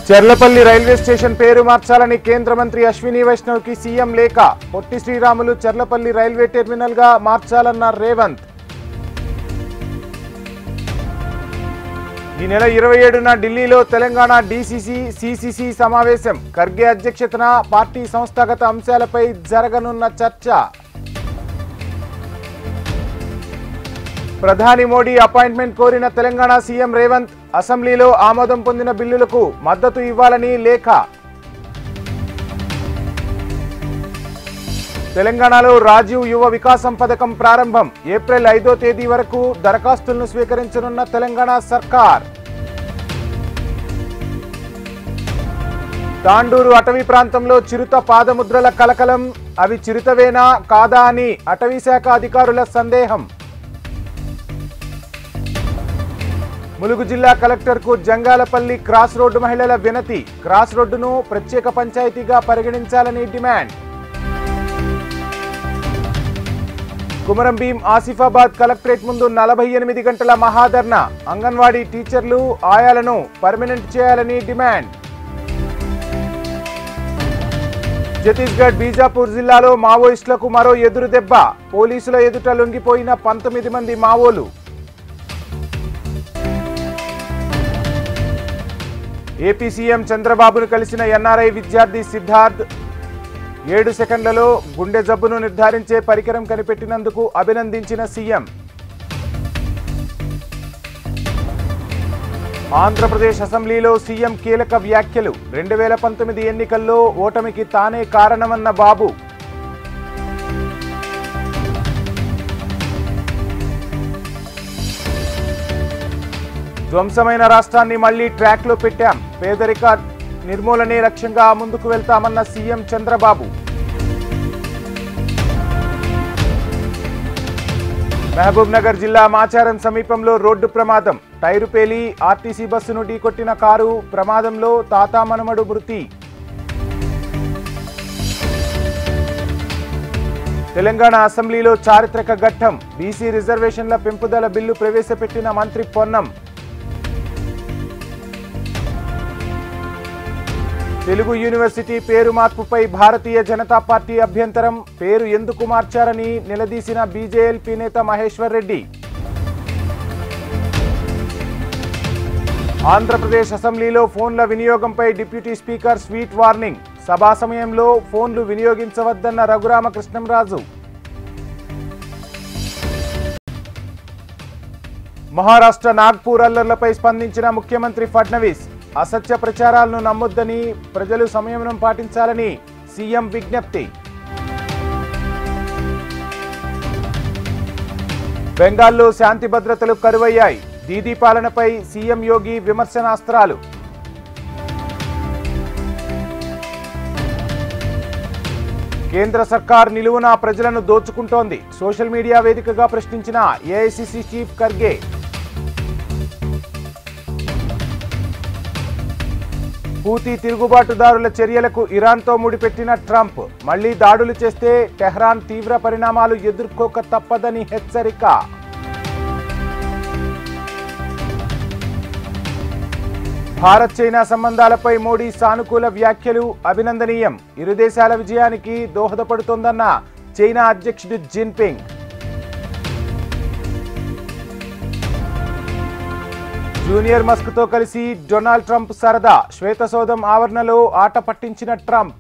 Cherlapally railway station పేరు మార్చాలని కేంద్ర మంత్రి అశ్విని వైష్ణవ్ కి సీఎం లేఖ. పొట్టి శ్రీరాములు చెర్లపల్లి రైల్వే టెర్మినల్ గా మార్చాలన్న రేవంత్. ఈ నెల 27న ఢిల్లీలో తెలంగాణ డీసీసీ సీసీసీ సమావేశం. ఖర్గే అధ్యక్షతన పార్టీ సంస్థాగత అంశాలపై జరగనున్న చర్చ. ప్రధాని మోడీ అపాయింట్మెంట్ కోరిన తెలంగాణ సీఎం రేవంత్. అసెంబ్లీలో ఆమోదం పొందిన బిల్లులకు మద్దతు ఇవ్వాలని లేఖ. తెలంగాణలో రాజీవ్ యువ వికాసం పథకం ప్రారంభం. ఏప్రిల్ 5వ తేదీ వరకు దరఖాస్తులను స్వీకరించనున్న తెలంగాణ సర్కార్. తాండూరు అటవీ ప్రాంతంలో చిరుత పాదముద్రల కలకలం. అవి చిరుతవేనా కాదా అని అటవీ శాఖ అధికారుల సందేహం. ములుగు జిల్లా కలెక్టర్కు జంగాలపల్లి క్రాస్ రోడ్డు మహిళల వినతి. క్రాస్ రోడ్డును ప్రత్యేక పంచాయతీగా పరిగణించాలని డిమాండ్. కుమరం భీం ఆసిఫాబాద్ కలెక్టరేట్ ముందు 48 గంటల మహాధర్నా. అంగన్వాడీ టీచర్లు ఆయాలను పర్మనెంట్ చేయాలని డిమాండ్. ఛత్తీస్గఢ్ బీజాపూర్ జిల్లాలో మావోయిస్టులకు మరో ఎదురు దెబ్బ. పోలీసుల ఎదుట లొంగిపోయిన 19 మంది మావోలు. ఏపీ సీఎం చంద్రబాబును కలిసిన ఎన్ఆర్ఐ విద్యార్థి సిద్ధార్థ్. 7 సెకండ్లలో గుండె జబ్బును నిర్ధారించే పరికరం కనిపెట్టినందుకు అభినందించిన సీఎం. ఆంధ్రప్రదేశ్ అసెంబ్లీలో సీఎం కీలక వ్యాఖ్యలు. 2019 ఎన్నికల్లో ఓటమికి తానే కారణమన్న బాబు. ధ్వంసమైన రాష్ట్రాన్ని మళ్లీ ట్రాక్లో పెట్టాం. పేదరిక నిర్మూలనే లక్ష్యంగా ముందుకు వెళ్తామన్న సీఎం చంద్రబాబు. మహబూబ్ నగర్ జిల్లా మాచారం సమీపంలో రోడ్డు ప్రమాదం. టైరు పేలి ఆర్టీసీ బస్సును ఢీకొట్టిన కారు. ప్రమాదంలో తాతా మనమడు మృతి. తెలంగాణ అసెంబ్లీలో చారిత్రక ఘట్టం. బీసీ రిజర్వేషన్ల పెంపుదల బిల్లు ప్రవేశపెట్టిన మంత్రి పొన్నం. తెలుగు యూనివర్సిటీ పేరు మార్పుపై భారతీయ జనతా పార్టీ అభ్యంతరం. పేరు ఎందుకు మార్చారని నిలదీసిన బీజేఎల్పీ నేత మహేశ్వర్ రెడ్డి. ఆంధ్రప్రదేశ్ అసెంబ్లీలో ఫోన్ల వినియోగంపై డిప్యూటీ స్పీకర్ స్వీట్ వార్నింగ్. సభా సమయంలో ఫోన్లు వినియోగించవద్దన్న రఘురామకృష్ణంరాజు. మహారాష్ట్ర నాగ్పూర్ అల్లర్లపై స్పందించిన ముఖ్యమంత్రి ఫడ్నవీస్. అసత్య ప్రచారాలను నమ్మొద్దని, ప్రజలు సంయమనం పాటించాలని సీఎం విజ్ఞప్తి. బెంగాల్లో శాంతి భద్రతలు కరువయ్యాయి. దీదీ పాలనపై సీఎం యోగి విమర్శనాస్త్రాలు. కేంద్ర సర్కార్ నిలువున ప్రజలను దోచుకుంటోంది. సోషల్ మీడియా వేదికగా ప్రశ్నించిన ఏఐసీసీ చీఫ్ ఖర్గే. హూతీ తిరుగుబాటుదారుల చర్యలకు ఇరాన్తో ముడిపెట్టిన ట్రంప్. మళ్లీ దాడులు చేస్తే టెహ్రాన్ తీవ్ర పరిణామాలు ఎదుర్కోక తప్పదని హెచ్చరిక. భారత్ చైనా సంబంధాలపై మోడీ సానుకూల వ్యాఖ్యలు అభినందనీయం. ఇరు దేశాల విజయానికి దోహదపడుతోందన్న చైనా అధ్యక్షుడు జిన్పింగ్. జూనియర్ మస్క్ తో కలిసి డొనాల్డ్ ట్రంప్ సరదా. శ్వేతసౌధం ఆవరణలో ఆట పట్టించిన ట్రంప్.